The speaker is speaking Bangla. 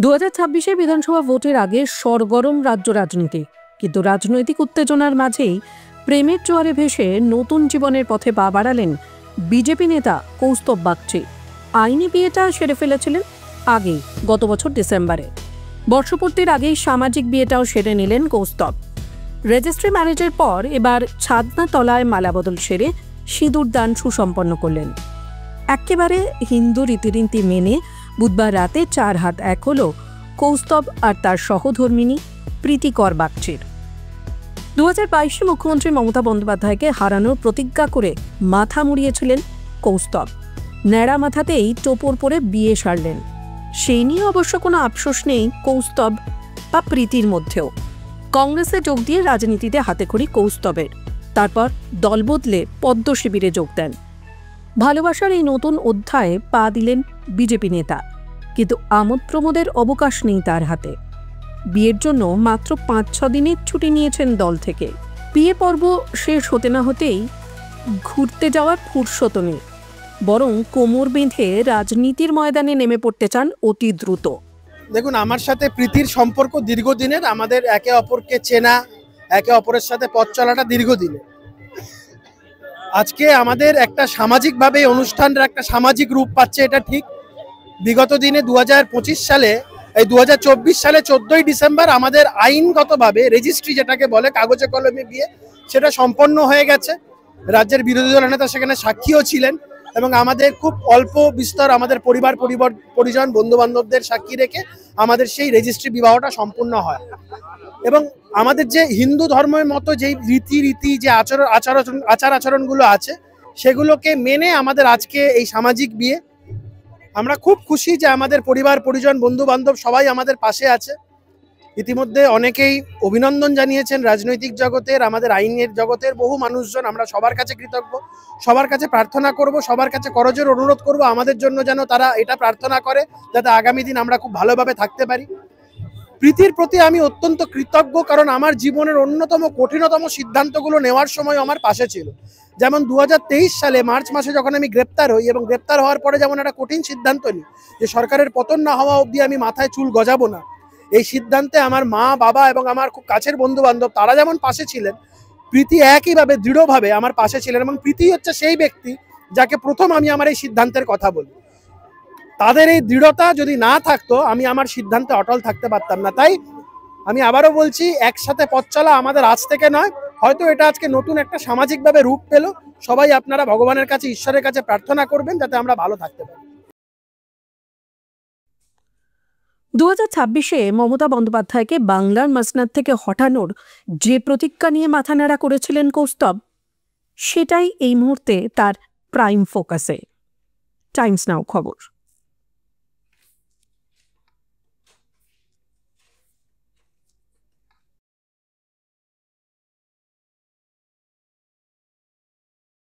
2026 বিধানসভা ভোটের আগে সরগরম রাজ্য রাজনীতি, কিন্তু রাজনৈতিক উত্তেজনার মাঝেই প্রেমের জোয়ারে ভেসে নতুন জীবনের পথে পা বাড়ালেন বিজেপি নেতা কৌস্তব বাগচি। আইনি বিয়েটা সেরে ফেলেছিলেন আগেই, গত বছর ডিসেম্বরে। বর্ষপূর্তির আগেই সামাজিক বিয়েটাও সেরে নিলেন কৌস্তব। রেজিস্ট্রি ম্যারেজের পর এবার ছাদনা তলায় মালাবদল সেরে সিঁদুর দান সুসম্পন্ন করলেন। একেবারে হিন্দু রীতিনীতি মেনে বুধবার রাতে 4 হাত 1 হল কৌস্তব আর তার সহধর্মিনী প্রীতিকর বাগচির। 2022 মুখ্যমন্ত্রী মমতা বন্দ্যোপাধ্যায়কে হারানোর প্রতিজ্ঞা করে মাথা মুড়িয়েছিলেন কৌস্তব। ন্যাড়া মাথাতেই টোপর পরে বিয়ে সারলেন। সেই নিয়ে অবশ্য কোনো আফসোস নেই কৌস্তব বা প্রীতির মধ্যেও। কংগ্রেসে যোগ দিয়ে রাজনীতিতে হাতেখড়ি কৌস্তবের। তারপর দল বদলে পদ্ম শিবিরে যোগ দেন। ভালোবাসার এই নতুন অধ্যায়ে পা দিলেন বিজেপি নেতা, কিন্তু আমোদ প্রমোদের অবকাশ নেই তার হাতে। বিয়ের জন্য মাত্র 5-6 দিনের ছুটি নিয়েছেন দল থেকে। বিয়ে পর্ব শেষ হতে না হতেই ঘুরতে যাওয়ার ফুরসত নেই, বরং কোমর বেঁধে রাজনীতির ময়দানে নেমে পড়তে চান অতি দ্রুত। দেখুন, আমার সাথে প্রীতির সম্পর্ক দীর্ঘদিনের। আমাদের একে অপরকে চেনা, একে অপরের সাথে পথ চলাটা দীর্ঘদিনের। আজকে আমাদের একটা সামাজিকভাবে অনুষ্ঠানটা একটা সামাজিক রূপ পাচ্ছে, এটা ঠিক। বিগত দিনে 2025 সালে, এই 2024 সালে 14ই ডিসেম্বর আমাদের আইনগতভাবে রেজিস্ট্রি, যেটাকে বলে কাগজে কলমে বিয়ে, সেটা সম্পন্ন হয়ে গেছে। রাজ্যের বিরোধী দল নেতা সেখানে সাক্ষীও ছিলেন এবং আমাদের খুব অল্প বিস্তর আমাদের পরিজন বন্ধু বান্ধবদের সাক্ষী রেখে আমাদের সেই রেজিস্ট্রি বিবাহটা সম্পূর্ণ হয়। এবং আমাদের যে হিন্দু ধর্মের মতো যেই রীতি যে আচার আচরণগুলো আছে, সেগুলোকে মেনে আমাদের আজকে এই সামাজিক বিয়ে। আমরা খুব খুশি যে আমাদের পরিজন বন্ধু বান্ধব সবাই আমাদের পাশে আছে। ইতিমধ্যে অনেকেই অভিনন্দন জানিয়েছেন রাজনৈতিক জগতের, আমাদের আইনের জগতের বহু মানুষজন। আমরা সবার কাছে কৃতজ্ঞ, সবার কাছে প্রার্থনা করব, সবার কাছে করজোড়ে অনুরোধ করব আমাদের জন্য যেন তারা এটা প্রার্থনা করে যাতে আগামী দিন আমরা খুব ভালোভাবে থাকতে পারি। প্রীতির প্রতি আমি অত্যন্ত কৃতজ্ঞ, কারণ আমার জীবনের অন্যতম কঠিনতম সিদ্ধান্তগুলো নেওয়ার সময় আমার পাশে ছিল। যেমন 2023 সালে মার্চ মাসে যখন আমি গ্রেপ্তার হই, এবং গ্রেপ্তার হওয়ার পরে যেমন একটা কঠিন সিদ্ধান্ত নিই যে সরকারের পতন না হওয়া অবধি আমি মাথায় চুল গজাবো না। এই সিদ্ধান্তে আমার মা, বাবা এবং আমার খুব কাছের বন্ধু বান্ধব তারা যেমন পাশে ছিলেন, প্রীতি একইভাবে দৃঢ়ভাবে আমার পাশে ছিলেন। এবং প্রীতি হচ্ছে সেই ব্যক্তি যাকে প্রথম আমি আমার এই সিদ্ধান্তের কথা বলি। তাদের এই দৃঢ়তা যদি না থাকতো, আমি আমার সিদ্ধান্তে অটল থাকতে পারতাম না। তাই আমি আবারও বলছি, একসাথে পথ চলা আমাদের আজ থেকে নয়, হয়তো এটা আজকে নতুন একটা সামাজিকভাবে রূপ পেল। সবাই আপনারা ভগবানের কাছে, ঈশ্বরের কাছে প্রার্থনা করবেন যাতে আমরা ভালো থাকতে পারি। 2026 মমতা বন্দ্যোপাধ্যায়কে বাংলার মসনদ থেকে হটানোর যে প্রতিজ্ঞা নিয়ে মাথা নাড়া করেছিলেন কৌস্তব, সেটাই এই মুহূর্তে তার প্রাইম ফোকাসে। টাইমস নাও খবর।